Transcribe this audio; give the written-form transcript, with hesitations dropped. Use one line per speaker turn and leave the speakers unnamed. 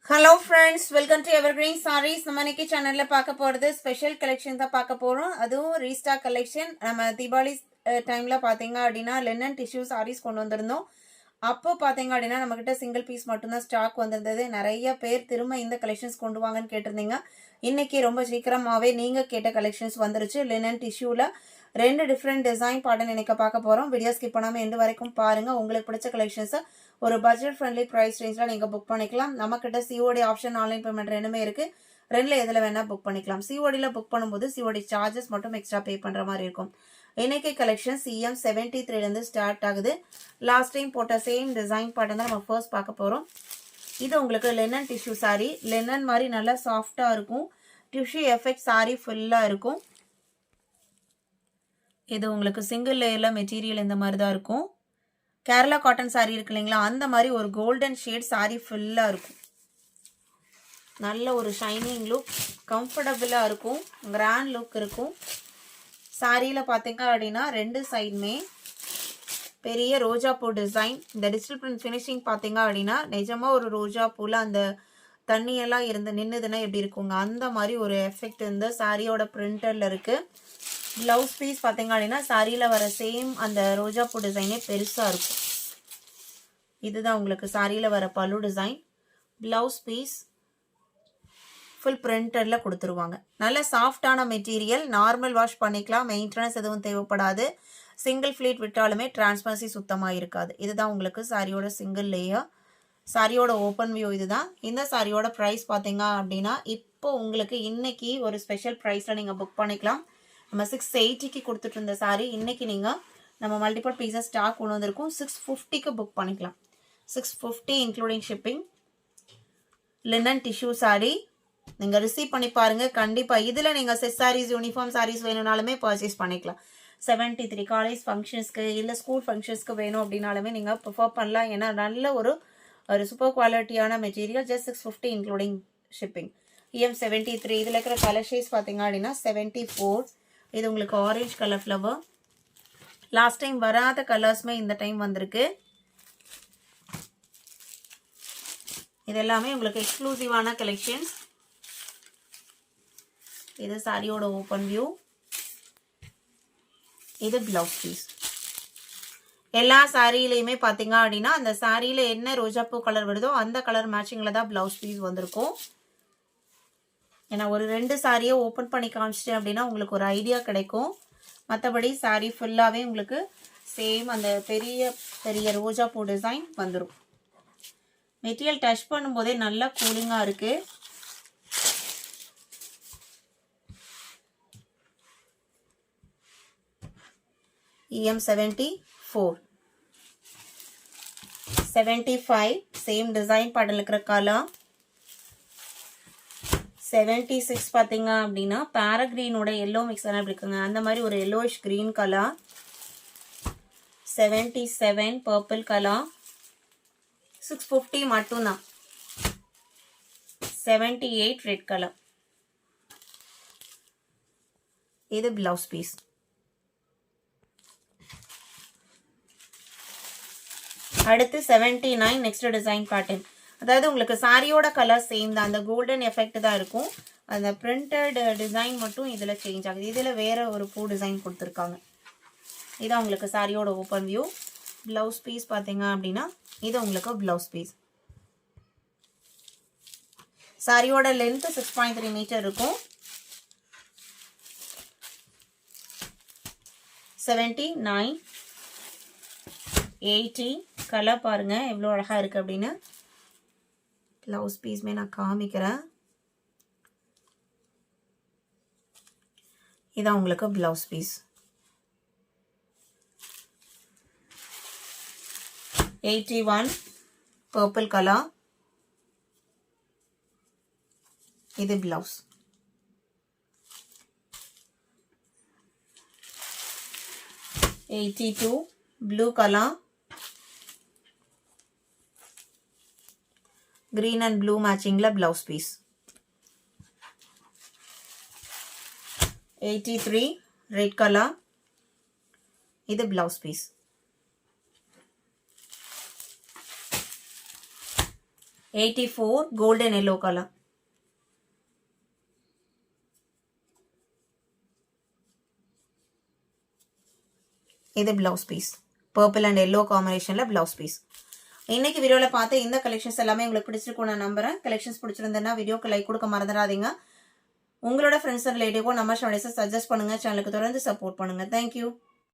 Hello friends, welcome to Evergreen Sarees. நம்ம இன்னைக்கு சேனல்ல பார்க்க போறது ஸ்பெஷல் கலெக்ஷன் தான் பார்க்க போறோம். அதுவும் ரீஸ்டாக் கலெக்ஷன். நம்ம தீபாவளி டைம்ல பாத்தீங்க அப்படின்னா லினன் டிஷ்யூ சாரீஸ் கொண்டு வந்திருந்தோம். அப்போ பாத்தீங்க அப்படின்னா நம்ம கிட்ட சிங்கிள் பீஸ் மட்டும்தான் ஸ்டாக் வந்திருந்தது. நிறைய பேர் திரும்ப இந்த கலெக்ஷன்ஸ் கொண்டு வாங்கன்னு கேட்டிருந்தீங்க. இன்னைக்கு ரொம்ப சீக்கிரமாவே நீங்க கேட்ட கலெக்ஷன்ஸ் வந்துருச்சு. லினன் டிஷ்யூல ரெண்டு டிஃப்ரெண்ட் டிசைன் பாட்டன் இன்னைக்கு பார்க்க போறோம். வீடியோ ஸ்கிப் பண்ணாம எண்டு வரைக்கும் பாருங்க. உங்களுக்கு பிடிச்ச கலெக்ஷன்ஸை ஒரு பட்ஜெட் ஃப்ரெண்ட்லி ப்ரைஸ் ரேஞ்சில் நீங்கள் புக் பண்ணிக்கலாம். நம்மக்கிட்ட சிஓடி ஆப்ஷன் ஆன்லைன் பேமெண்ட் ரெண்டுமே இருக்குது. ரெண்டில் எதில் வேணால் புக் பண்ணிக்கலாம். சிஓடியில் புக் பண்ணும்போது சிஓடி சார்ஜஸ் மட்டும் எக்ஸ்ட்ரா பே பண்ணுற மாதிரி இருக்கும். இன்னைக்கு கலெக்ஷன் சிஎம் 73லேருந்து ஸ்டார்ட் ஆகுது. லாஸ்ட் டைம் போட்ட சேம் டிசைன் பாட்டன் தான் நம்ம ஃபர்ஸ்ட் பார்க்க போகிறோம். இது உங்களுக்கு லெனன் டிஷ்யூ சாரீ. லெனன் மாதிரி நல்லா சாஃப்டாக இருக்கும். டிஷ்யூ எஃபெக்ட் சாரீ ஃபுல்லாக இருக்கும். இது உங்களுக்கு சிங்கிள் லேயரில் மெட்டீரியல் இந்த மாதிரி தான் இருக்கும். கேரளா காட்டன் சாரீ இருக்கு இல்லைங்களா, அந்த மாதிரி ஒரு கோல்டன் ஷேட் சாரீ ஃபுல்லாக இருக்கும். நல்ல ஒரு ஷைனிங் லுக், கம்ஃபர்டபுளாக இருக்கும், கிராண்ட் லுக் இருக்கும். சாரியில் பார்த்தீங்க அப்படின்னா ரெண்டு சைடுமே பெரிய ரோஜா பூ டிசைன். இந்த டிஜிட்டல் பிரிண்ட் ஃபினிஷிங் பார்த்தீங்க அப்படின்னா நிஜமாக ஒரு ரோஜா பூவில் அந்த தண்ணியெல்லாம் இருந்து நின்றுதுன்னா எப்படி இருக்குங்க, அந்த மாதிரி ஒரு எஃபெக்ட் இந்த சாரியோட பிரிண்டரில் இருக்குது. ப்ளவுஸ் பீஸ் பார்த்தீங்க அப்படின்னா சாரியில் வர சேம் அந்த ரோஜா பூ டிசைனே பெருசாக இருக்கும். இதுதான் உங்களுக்கு சாரியில் வர பல்லு டிசைன். ப்ளவுஸ் பீஸ் ஃபுல் பிரிண்டரில் கொடுத்துருவாங்க. நல்ல சாஃப்டான மெட்டீரியல், நார்மல் வாஷ் பண்ணிக்கலாம், மெயின்டெனன்ஸ் எதுவும் தேவைப்படாது. சிங்கிள் ஃப்ளீட் விட்டாலுமே டிரான்ஸ்பரன்சி சுத்தமாக இருக்காது. இதுதான் உங்களுக்கு சாரியோட சிங்கிள் லேயர். சாரியோட ஓப்பன் வியூ இதுதான். இந்த சாரியோட ப்ரைஸ் பார்த்தீங்க அப்படின்னா இப்போ உங்களுக்கு இன்னைக்கு ஒரு ஸ்பெஷல் ப்ரைஸில் நீங்கள் புக் பண்ணிக்கலாம். நம்ம 680க்கு கொடுத்துட்டு இருந்த சாரி இன்னைக்கு நீங்கள் நம்ம மல்டிபிள் பீசஸ் ஸ்டாக் கொண்டு வந்திருக்கோம். 650க்கு புக் பண்ணிக்கலாம். 650 including shipping. Linen tissue sari நீங்கள் ரிசீவ் பண்ணி பாருங்கள். கண்டிப்பாக இதில் நீங்கள் செட் சாரீஸ், யூனிஃபார்ம் சாரீஸ் வேணும்னாலுமே பர்ச்சேஸ் பண்ணிக்கலாம். 73 காலேஜ் ஃபங்க்ஷன்ஸ்க்கு இல்லை ஸ்கூல் ஃபங்க்ஷன்ஸ்க்கு வேணும் அப்படின்னாலுமே நீங்கள் ப்ரிஃபர் பண்ணலாம். ஏன்னா நல்ல ஒரு சூப்பர் குவாலிட்டியான material. Just 650 including shipping. EM 73. இதில் இருக்கிற கலர் ஷேட்ஸ் பார்த்தீங்க அப்படின்னா 74. இது உங்களுக்கு orange colour flower. Last time வராத கலர்ஸ்மே இந்த டைம் வந்திருக்கு. இது எல்லாமே உங்களுக்கு எக்ஸ்க்ளூசிவான கலெக்ஷன்ஸ். இது சாரியோட ஓப்பன் வியூ. இது பிளவுஸ் பீஸ். எல்லா சாரியிலையுமே பார்த்தீங்க அப்படின்னா அந்த சாரியில் என்ன ரோஜாப்பூ கலர் வருதோ அந்த கலர் மேட்சிங்கில் தான் பிளவுஸ் பீஸ் வந்திருக்கும். ஏன்னா ஒரு ரெண்டு சாரியை ஓப்பன் பண்ணி காமிச்சிட்டேன் அப்படின்னா உங்களுக்கு ஒரு ஐடியா கிடைக்கும். மற்றபடி சாரி ஃபுல்லாகவே உங்களுக்கு சேம் அந்த பெரிய பெரிய ரோஜா பூ டிசைன் வந்துடும். மெட்டீரியல் டச் பண்ணும்போதே நல்லா கூலிங்காக இருக்குது. EM 74, 75 சேம் டிசைன் பாடல் இருக்கிற கலர். 76 பார்த்தீங்க அப்படின்னா பேராக்ரீனோட எல்லோ மிக்ஸ் ஆன அப்படி இருக்குங்க, அந்த மாதிரி ஒரு yellowish green colour. 77 purple colour. 650 மட்டும்தான். 78 ரெட் கலர். இது பிளவுஸ் பீஸ். அடுத்து 79 நெக்ஸ்ட் டிசைன் பேட்டர்ன். அதாவது உங்களுக்கு சாரியோட கலர் சேம் தான், அந்த கோல்டன் எஃபெக்ட் தான் இருக்கும். அந்த பிரிண்டட் டிசைன் மட்டும் இதில் சேஞ்ச் ஆகுது. இதில் வேற ஒரு பூ டிசைன் கொடுத்துருக்காங்க. இதான் உங்களுக்கு சாரியோட ஓப்பன் வியூ. பிளவுஸ் பீஸ் பார்த்தீங்க அப்படின்னா இது உங்களுக்கு பிளவுஸ் பீஸ். சாரியோட லென்த் 6.3 மீட்டர் இருக்கும். 79, 80 கலர் பாருங்க எவ்வளோ அழகாக இருக்குது அப்படின்னு. ப்ளவுஸ் பீஸ்மே நான் காமிக்கிறேன். இதான் உங்களுக்கு ப்ளவுஸ் பீஸ். 81 purple colour. இது blouse. 82 blue colour. green and blue matchingல blouse piece. 83 red color. இது blouse piece. 83 84 golden yellow color. இது blouse piece. Purple and yellow combinationல blouse piece. இன்னைக்கு வீடியோல பார்த்த இந்த கலெக்ஷன்ஸ் எல்லாமே உங்களுக்கு பிடிச்சிருக்கும் நான் நம்புறேன். கலெக்ஷன்ஸ் பிடிச்சிருந்தா வீடியோக்கு லைக் கொடுக்க மறந்துடாதீங்க. உங்களோட ஃப்ரெண்ட்ஸ் அண்ட் ரிலேட்டிவ்க்கும் நம்ம சேனலை சஜஸ்ட் பண்ணுங்க. சேனலுக்கு தொடர்ந்து சப்போர்ட் பண்ணுங்க. Thank you.